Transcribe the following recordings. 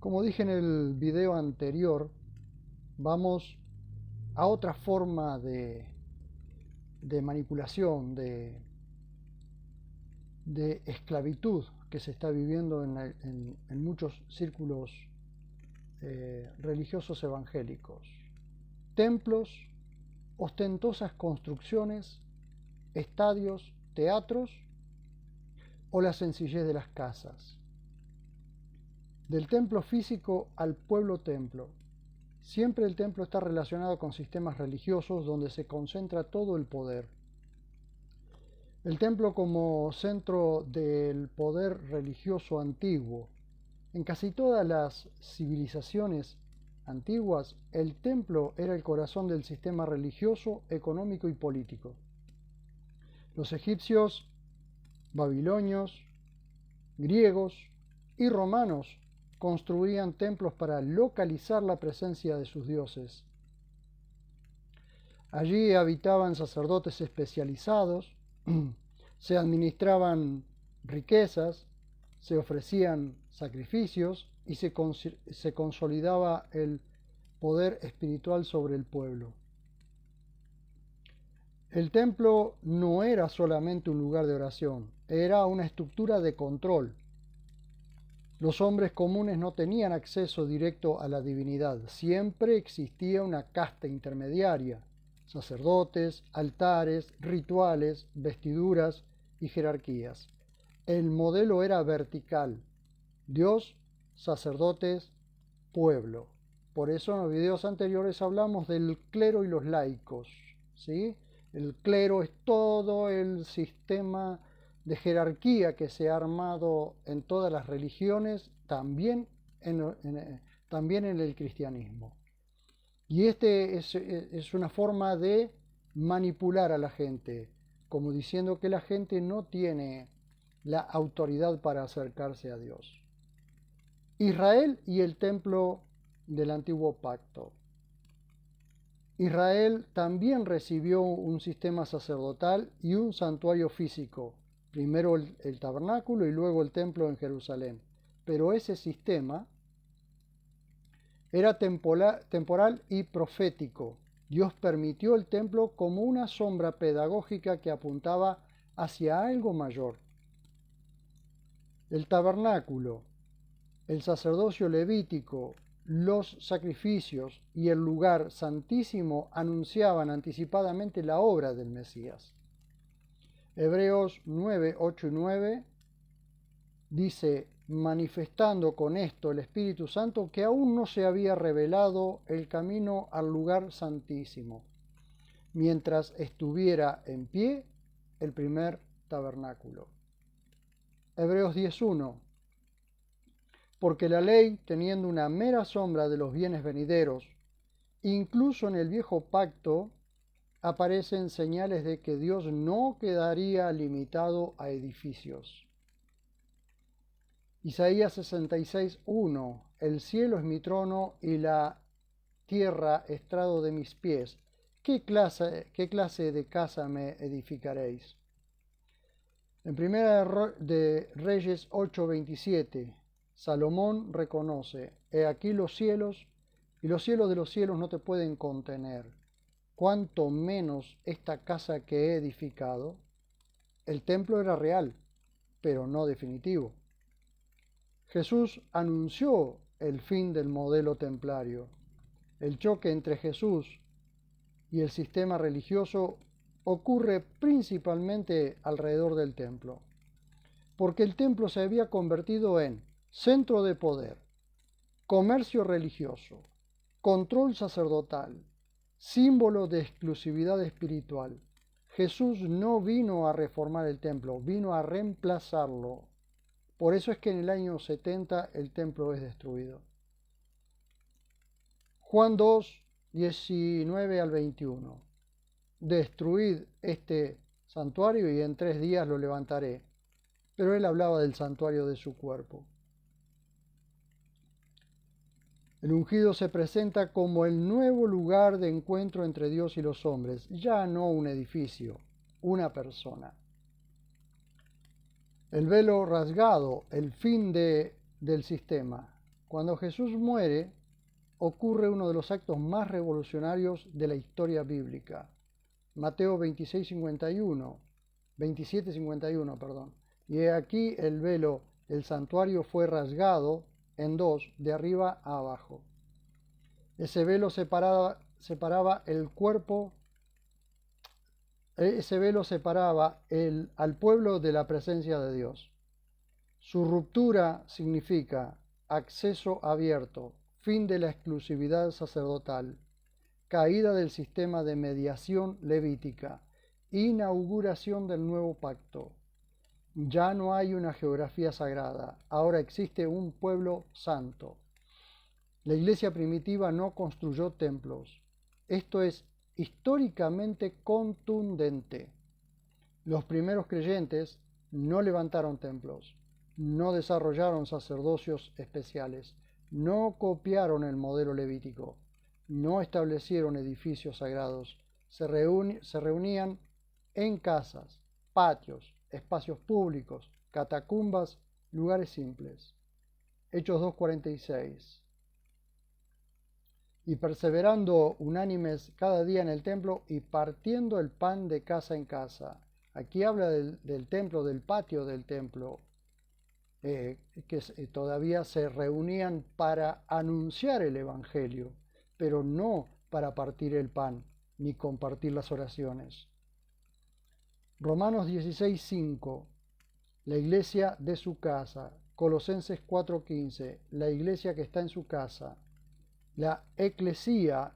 Como dije en el video anterior, vamos a otra forma de manipulación, de esclavitud que se está viviendo en muchos círculos religiosos evangélicos. Templos, ostentosas construcciones, estadios, teatros o la sencillez de las casas. Del templo físico al pueblo templo. Siempre el templo está relacionado con sistemas religiosos donde se concentra todo el poder. El templo como centro del poder religioso antiguo. En casi todas las civilizaciones antiguas, el templo era el corazón del sistema religioso, económico y político. Los egipcios, babilonios, griegos y romanos construían templos para localizar la presencia de sus dioses. Allí habitaban sacerdotes especializados, se administraban riquezas, se ofrecían sacrificios y se consolidaba el poder espiritual sobre el pueblo. El templo no era solamente un lugar de oración, era una estructura de control. Los hombres comunes no tenían acceso directo a la divinidad, siempre existía una casta intermediaria, sacerdotes, altares, rituales, vestiduras y jerarquías. El modelo era vertical, Dios, sacerdotes, pueblo. Por eso en los videos anteriores hablamos del clero y los laicos, ¿sí? El clero es todo el sistema de jerarquía que se ha armado en todas las religiones, también en el cristianismo. Y este es una forma de manipular a la gente, como diciendo que la gente no tiene la autoridad para acercarse a Dios. Israel y el templo del antiguo pacto. Israel también recibió un sistema sacerdotal y un santuario físico, primero el tabernáculo y luego el templo en Jerusalén. Pero ese sistema era temporal y profético. Dios permitió el templo como una sombra pedagógica que apuntaba hacia algo mayor. El tabernáculo, el sacerdocio levítico, los sacrificios y el lugar santísimo anunciaban anticipadamente la obra del Mesías. Hebreos 9, 8 y 9 dice, manifestando con esto el Espíritu Santo que aún no se había revelado el camino al lugar santísimo, mientras estuviera en pie el primer tabernáculo. Hebreos 10.1 porque la ley, teniendo una mera sombra de los bienes venideros, incluso en el viejo pacto, aparecen señales de que Dios no quedaría limitado a edificios. Isaías 66.1 el cielo es mi trono y la tierra estrado de mis pies. ¿Qué clase de casa me edificaréis? En Primera de Reyes 8.27 Salomón reconoce, he aquí los cielos, y los cielos de los cielos no te pueden contener, cuanto menos esta casa que he edificado. El templo era real, pero no definitivo. Jesús anunció el fin del modelo templario. El choque entre Jesús y el sistema religioso ocurre principalmente alrededor del templo, porque el templo se había convertido en centro de poder, comercio religioso, control sacerdotal, símbolo de exclusividad espiritual. Jesús no vino a reformar el templo, vino a reemplazarlo. Por eso es que en el año 70 el templo es destruido. Juan 2, 19 al 21. Destruid este santuario y en 3 días lo levantaré. Pero él hablaba del santuario de su cuerpo. El ungido se presenta como el nuevo lugar de encuentro entre Dios y los hombres, ya no un edificio, una persona. El velo rasgado, el fin del sistema. Cuando Jesús muere, ocurre uno de los actos más revolucionarios de la historia bíblica. Mateo 27:51, perdón. Y he aquí el velo del santuario fue rasgado en dos, de arriba a abajo. Ese velo separaba el cuerpo, al pueblo de la presencia de Dios. Su ruptura significa acceso abierto, fin de la exclusividad sacerdotal, caída del sistema de mediación levítica, inauguración del nuevo pacto. Ya no hay una geografía sagrada, ahora existe un pueblo santo. La iglesia primitiva no construyó templos. Esto es históricamente contundente. Los primeros creyentes no levantaron templos, no desarrollaron sacerdocios especiales, no copiaron el modelo levítico, no establecieron edificios sagrados, se reunían en casas, patios, espacios públicos, catacumbas, lugares simples. Hechos 2:46. Y perseverando unánimes cada día en el templo y partiendo el pan de casa en casa. Aquí habla del templo, del patio del templo, todavía se reunían para anunciar el Evangelio, pero no para partir el pan ni compartir las oraciones. Romanos 16:5, la iglesia de su casa. Colosenses 4:15, la iglesia que está en su casa. La eclesía,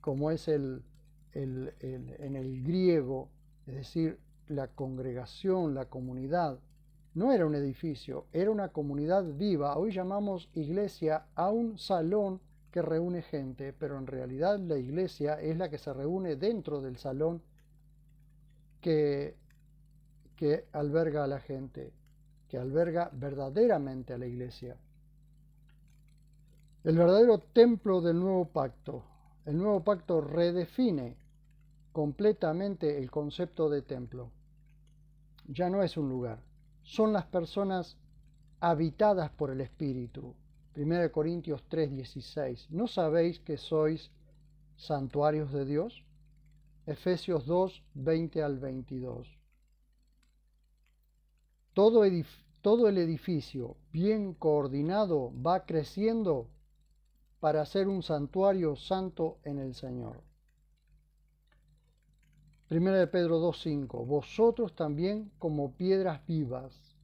como es en el griego, es decir, la congregación, la comunidad, no era un edificio, era una comunidad viva. Hoy llamamos iglesia a un salón que reúne gente, pero en realidad la iglesia es la que se reúne dentro del salón que alberga a la gente, que alberga verdaderamente a la iglesia. El verdadero templo del nuevo pacto. El nuevo pacto redefine completamente el concepto de templo. Ya no es un lugar, son las personas habitadas por el Espíritu. 1 Corintios 3:16. ¿No sabéis que sois santuarios de Dios? Efesios 2:20 al 22. Todo el edificio bien coordinado va creciendo para ser un santuario santo en el Señor. 1 Pedro 2:5. Vosotros también como piedras vivas.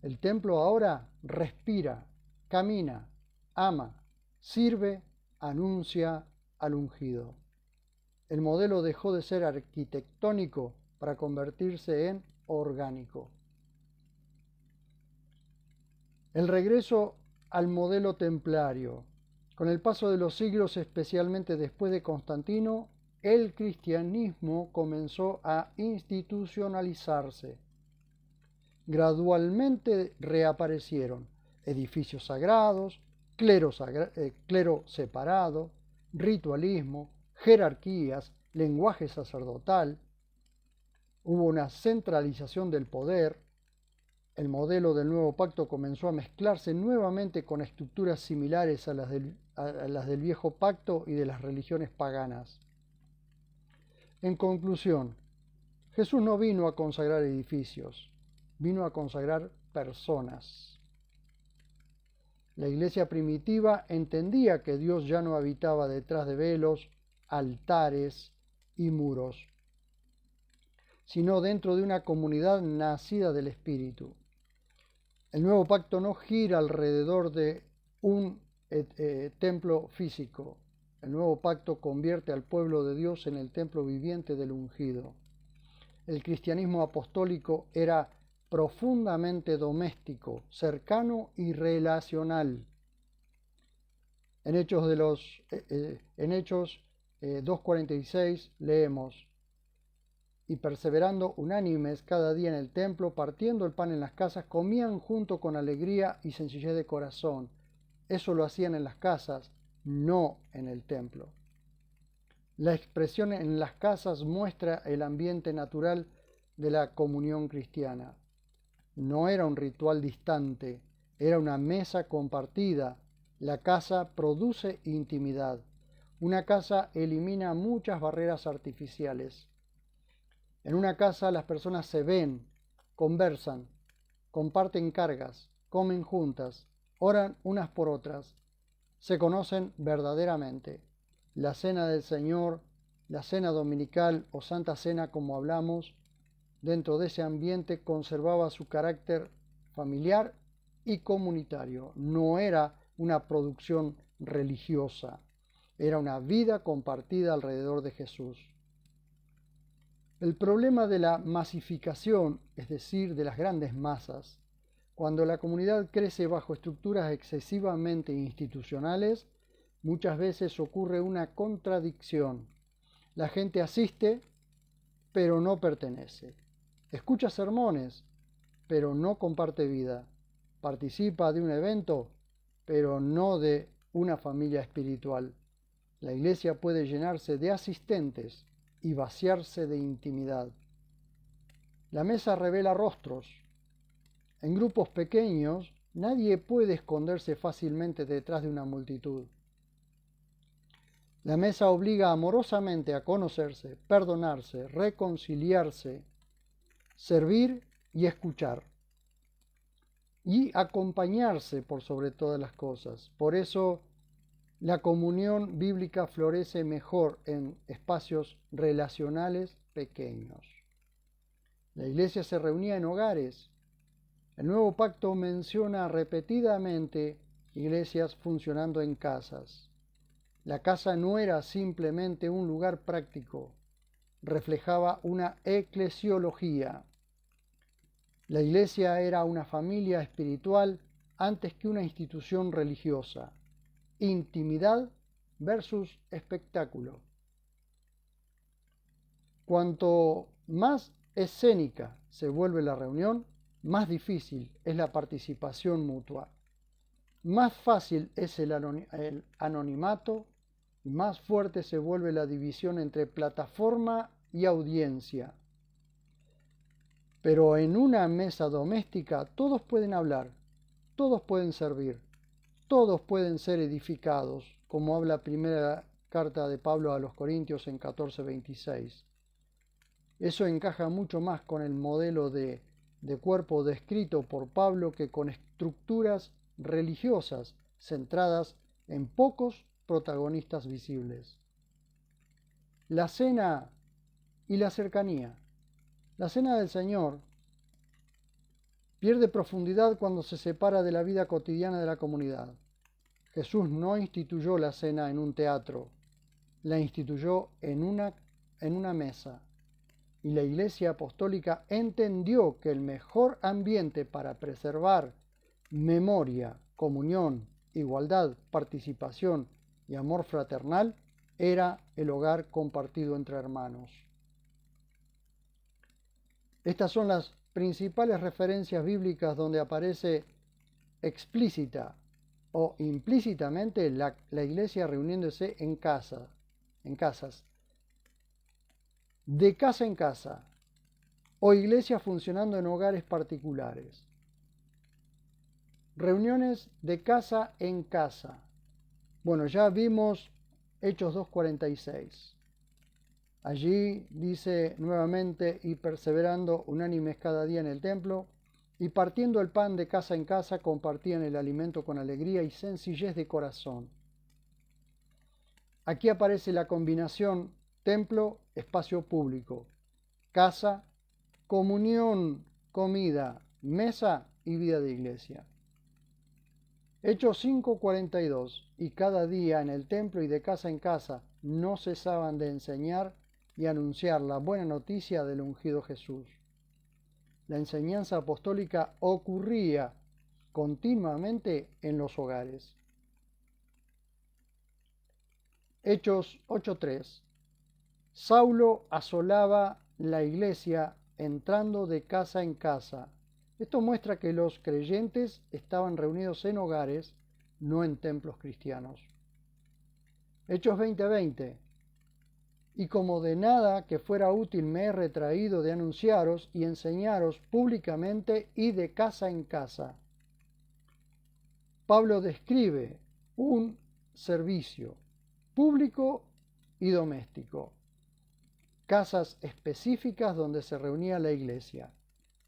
El templo ahora respira, camina, ama, sirve, anuncia al ungido. El modelo dejó de ser arquitectónico para convertirse en orgánico. El regreso al modelo templario. Con el paso de los siglos, especialmente después de Constantino, el cristianismo comenzó a institucionalizarse. Gradualmente reaparecieron edificios sagrados, clero separado, ritualismo, jerarquías, lenguaje sacerdotal. Hubo una centralización del poder. El modelo del nuevo pacto comenzó a mezclarse nuevamente con estructuras similares a las del viejo pacto y de las religiones paganas. En conclusión, Jesús no vino a consagrar edificios, vino a consagrar personas. La iglesia primitiva entendía que Dios ya no habitaba detrás de velos, altares y muros, sino dentro de una comunidad nacida del Espíritu. El nuevo pacto no gira alrededor de un templo físico. El nuevo pacto convierte al pueblo de Dios en el templo viviente del ungido. El cristianismo apostólico era profundamente doméstico, cercano y relacional. En Hechos 2:46 leemos: y perseverando unánimes cada día en el templo, partiendo el pan en las casas, comían junto con alegría y sencillez de corazón. Eso lo hacían en las casas, no en el templo. La expresión en las casas muestra el ambiente natural de la comunión cristiana. No era un ritual distante, era una mesa compartida La casa produce intimidad. Una casa elimina muchas barreras artificiales. En una casa las personas se ven, conversan, comparten cargas, comen juntas, oran unas por otras, se conocen verdaderamente. La cena del Señor, la cena dominical o Santa Cena, como hablamos, dentro de ese ambiente conservaba su carácter familiar y comunitario. No era una producción religiosa, era una vida compartida alrededor de Jesús. El problema de la masificación, es decir, de las grandes masas, cuando la comunidad crece bajo estructuras excesivamente institucionales, muchas veces ocurre una contradicción. La gente asiste, pero no pertenece. Escucha sermones, pero no comparte vida. Participa de un evento, pero no de una familia espiritual. La iglesia puede llenarse de asistentes y vaciarse de intimidad. La mesa revela rostros. En grupos pequeños, nadie puede esconderse fácilmente detrás de una multitud. La mesa obliga amorosamente a conocerse, perdonarse, reconciliarse, servir y escuchar. Y acompañarse por sobre todas las cosas. Por eso, la comunión bíblica florece mejor en espacios relacionales pequeños. La iglesia se reunía en hogares. El Nuevo Pacto menciona repetidamente iglesias funcionando en casas. La casa no era simplemente un lugar práctico, reflejaba una eclesiología. La iglesia era una familia espiritual antes que una institución religiosa. Intimidad versus espectáculo. Cuanto más escénica se vuelve la reunión, más difícil es la participación mutua. Más fácil es el anonimato y más fuerte se vuelve la división entre plataforma y audiencia. Pero en una mesa doméstica todos pueden hablar, todos pueden servir, todos pueden ser edificados, como habla primera carta de Pablo a los Corintios en 14:26. Eso encaja mucho más con el modelo de cuerpo descrito por Pablo que con estructuras religiosas centradas en pocos protagonistas visibles. La cena y la cercanía. La cena del Señor pierde profundidad cuando se separa de la vida cotidiana de la comunidad. Jesús no instituyó la cena en un teatro, la instituyó en una mesa. Y la Iglesia Apostólica entendió que el mejor ambiente para preservar memoria, comunión, igualdad, participación y amor fraternal era el hogar compartido entre hermanos. Estas son las principales referencias bíblicas donde aparece explícita o implícitamente la iglesia reuniéndose en casas, de casa en casa, o iglesia funcionando en hogares particulares. Reuniones de casa en casa. Bueno, ya vimos Hechos 2:46. Allí dice nuevamente, y perseverando unánimes cada día en el templo, y partiendo el pan de casa en casa, compartían el alimento con alegría y sencillez de corazón. Aquí aparece la combinación templo, espacio público, casa, comunión, comida, mesa y vida de iglesia. Hechos 5:42, y cada día en el templo y de casa en casa no cesaban de enseñar y anunciar la buena noticia del ungido Jesús. La enseñanza apostólica ocurría continuamente en los hogares. Hechos 8:3. Saulo asolaba la iglesia entrando de casa en casa. Esto muestra que los creyentes estaban reunidos en hogares, no en templos cristianos. Hechos 20:20. Y como de nada que fuera útil me he retraído de anunciaros y enseñaros públicamente y de casa en casa. Pablo describe un servicio público y doméstico, casas específicas donde se reunía la iglesia.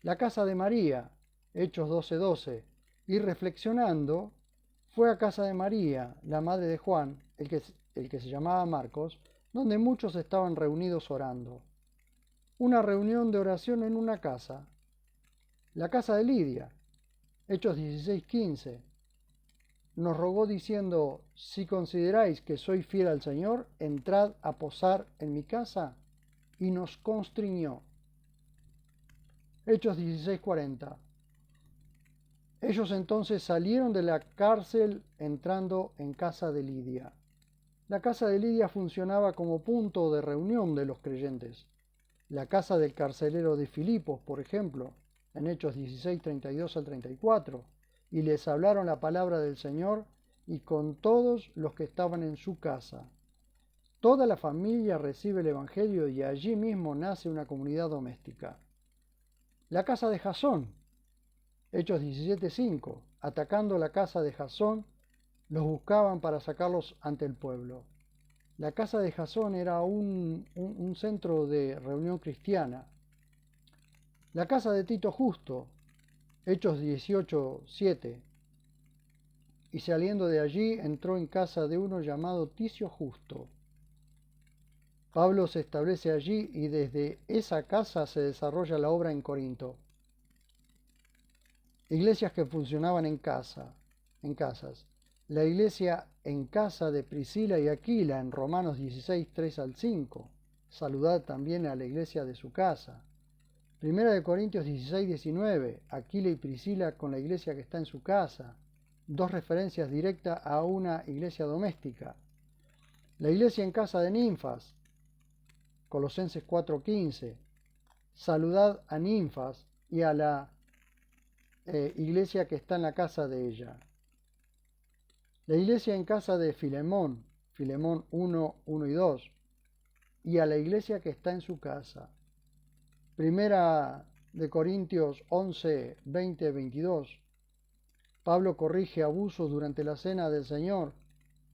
La casa de María, Hechos 12:12, y reflexionando, fue a casa de María, la madre de Juan, el que se llamaba Marcos, donde muchos estaban reunidos orando. Una reunión de oración en una casa, la casa de Lidia, Hechos 16:15, nos rogó diciendo: si consideráis que soy fiel al Señor, entrad a posar en mi casa, y nos constriñó. Hechos 16:40. Ellos entonces salieron de la cárcel entrando en casa de Lidia. La casa de Lidia funcionaba como punto de reunión de los creyentes. La casa del carcelero de Filipos, por ejemplo, en Hechos 16:32 al 34, y les hablaron la palabra del Señor y con todos los que estaban en su casa. Toda la familia recibe el Evangelio y allí mismo nace una comunidad doméstica. La casa de Jasón, Hechos 17:5, atacando la casa de Jasón, los buscaban para sacarlos ante el pueblo. La casa de Jasón era un centro de reunión cristiana. La casa de Tito Justo, Hechos 18:7, y saliendo de allí entró en casa de uno llamado Ticio Justo. Pablo se establece allí y desde esa casa se desarrolla la obra en Corinto. Iglesias que funcionaban en casas. La iglesia en casa de Priscila y Aquila en Romanos 16:3 al 5. Saludad también a la iglesia de su casa. Primera de Corintios 16:19. Aquila y Priscila con la iglesia que está en su casa. Dos referencias directas a una iglesia doméstica. La iglesia en casa de Ninfas. Colosenses 4:15. Saludad a Ninfas y a la iglesia que está en la casa de ella. La iglesia en casa de Filemón, Filemón 1:1 y 2, y a la iglesia que está en su casa. Primera de Corintios 11:20, 22. Pablo corrige abusos durante la cena del Señor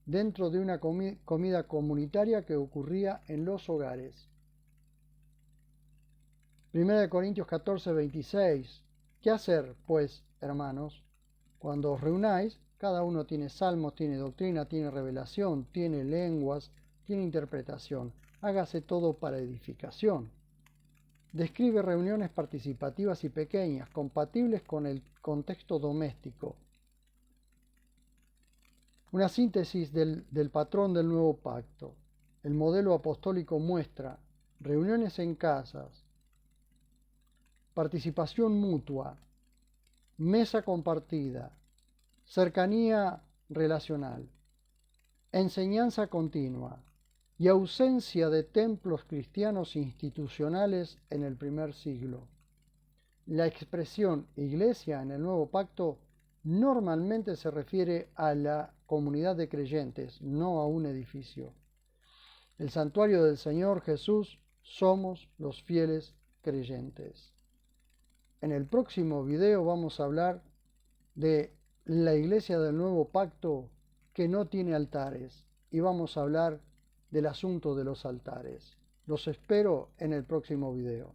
dentro de una comida comunitaria que ocurría en los hogares. Primera de Corintios 14:26. ¿Qué hacer, pues, hermanos? Cuando os reunáis, cada uno tiene salmos, tiene doctrina, tiene revelación, tiene lenguas, tiene interpretación. Hágase todo para edificación. Describe reuniones participativas y pequeñas, compatibles con el contexto doméstico. Una síntesis del patrón del nuevo pacto. El modelo apostólico muestra reuniones en casas, participación mutua, mesa compartida, cercanía relacional, enseñanza continua y ausencia de templos cristianos institucionales en el primer siglo. La expresión iglesia en el nuevo pacto normalmente se refiere a la comunidad de creyentes, no a un edificio. El santuario del Señor Jesús somos los fieles creyentes. En el próximo video vamos a hablar de la iglesia del nuevo pacto que no tiene altares y vamos a hablar del asunto de los altares. Los espero en el próximo video.